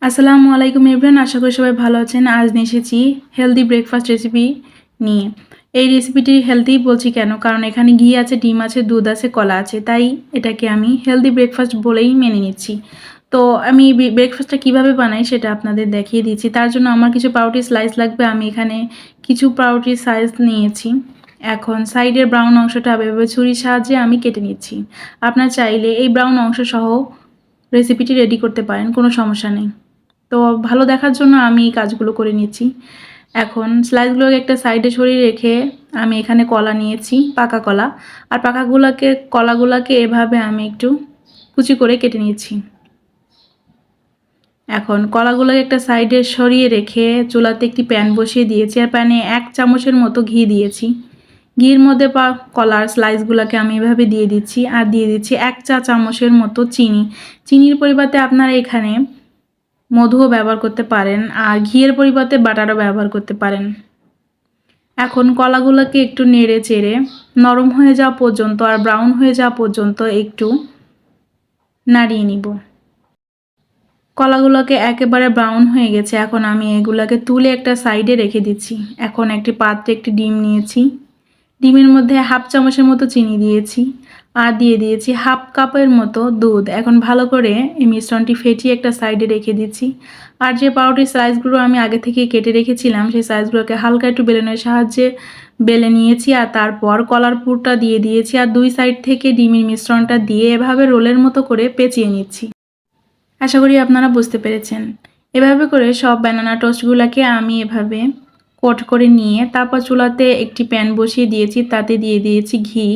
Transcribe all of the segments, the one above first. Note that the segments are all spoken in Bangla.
আসসালামু আলাইকুম এভরিওয়ান, আশা করি সবাই ভালো আছেন। আজ নিয়ে এসেছি হেলদি ব্রেকফাস্ট রেসিপি নিয়ে। এই রেসিপিটি হেলদি বলছি কেন, কারণ এখানে ঘি আছে, ডিম আছে, দুধ আছে, কলা আছে, তাই এটাকে আমি হেলদি ব্রেকফাস্ট বলেই মেনে নিচ্ছি। তো আমি ব্রেকফাস্টটা কীভাবে বানাই সেটা আপনাদের দেখিয়ে দিচ্ছি। তার জন্য আমার কিছু পাউরুটি স্লাইস লাগবে। আমি এখানে কিছু পাউরুটি স্লাইস নিয়েছি। এখন সাইডের ব্রাউন অংশটা এভাবে ছুরির সাহায্যে আমি কেটে নিচ্ছি। আপনার চাইলে এই ব্রাউন অংশ সহ রেসিপিটি রেডি করতে পারেন, কোনো সমস্যা নেই। তো ভালো দেখার জন্য আমি এই কাজগুলো করে নিচ্ছি। এখন স্লাইসগুলোকে একটা সাইডে সরিয়ে রেখে আমি এখানে কলা নিয়েছি, পাকা কলা। আর কলাগুলোকে এভাবে আমি একটু কুচি করে কেটে নিয়েছি। এখন কলাগুলোকে একটা সাইডে সরিয়ে রেখে চুলাতে একটি প্যান বসিয়ে দিয়েছি, আর প্যানে 1 চামচের মতো ঘি দিয়েছি। ঘির মধ্যে কলার স্লাইসগুলোকে আমি এভাবে দিয়ে দিচ্ছি, আর দিয়ে দিচ্ছি 1 চা চামচের মতো চিনি। চিনির পরিবর্তে আপনারা এখানে মধুও ব্যবহার করতে পারেন, আর ঘিয়ের পরিবর্তে বাটারও ব্যবহার করতে পারেন। এখন কলাগুলোকে একটু নেড়ে চেড়ে নরম হয়ে যাওয়া পর্যন্ত আর ব্রাউন হয়ে যাওয়া পর্যন্ত একটু নাড়িয়ে নিব। কলাগুলোকে একেবারে ব্রাউন হয়ে গেছে। এখন আমি এগুলোকে তুলে একটা সাইডে রেখে দিচ্ছি। এখন একটি পাত্রে একটি ডিম নিয়েছি। ডিমের মধ্যে 1/2 চামচের মতো চিনি দিয়েছি, আর দিয়ে দিয়েছি 1/2 কাপের মতো দুধ। এখন ভালো করে এই মিশ্রণটি ফেটিয়ে একটা সাইডে রেখে দিচ্ছি। আর যে পাউরুটির স্লাইসগুলো আমি আগে থেকে কেটে রেখেছিলাম, সেই স্লাইসগুলোকে হালকা একটু বেলনের সাহায্যে বেলে নিয়েছি, আর তারপর কলার পুরটা দিয়ে দিয়েছি, আর 2 সাইড থেকে ডিমের মিশ্রণটা দিয়ে এভাবে রোলের মতো করে পেঁচিয়ে নিচ্ছি। আশা করি আপনারা বুঝতে পেরেছেন। এভাবে করে সব ব্যানানা টোস্টগুলোকে আমি এভাবে কোট করে নিয়ে তারপর চুলাতে একটি প্যান বসিয়ে দিয়েছি, তাতে দিয়ে দিয়েছি ঘি।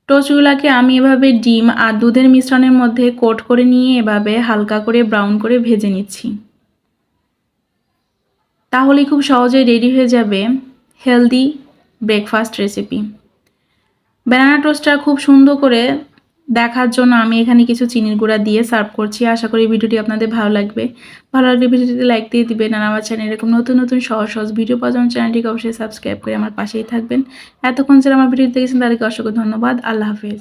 টোস্টগুলোকে আমি এভাবে ডিম আর দুধের মিশ্রণের মধ্যে কোট করে নিয়ে এভাবে হালকা করে ব্রাউন করে ভেজে নিচ্ছি। তাহলেই খুব সহজেই রেডি হয়ে যাবে হেলদি ব্রেকফাস্ট রেসিপি। ব্যানানা টোস্টটা খুব সুন্দর করে দেখার জন্য আমি এখানে কিছু চিনির গুঁড়া দিয়ে সার্ভ করছি। আশা করি ভিডিওটি আপনাদের ভালো লাগবে। ভালো লাগলে ভিডিওটিতে লাইক দিয়ে দিবেন, আর আমার চ্যানেলে এরকম নতুন নতুন সহজ সহজ ভিডিও পাওয়ার জন্য চ্যানেলটিকে অবশ্যই সাবস্ক্রাইব করে আমার পাশেই থাকবেন। এতক্ষণ যারা আমার ভিডিও দেখেছেন তাদেরকে অসংখ্য ধন্যবাদ। আল্লাহ হাফেজ।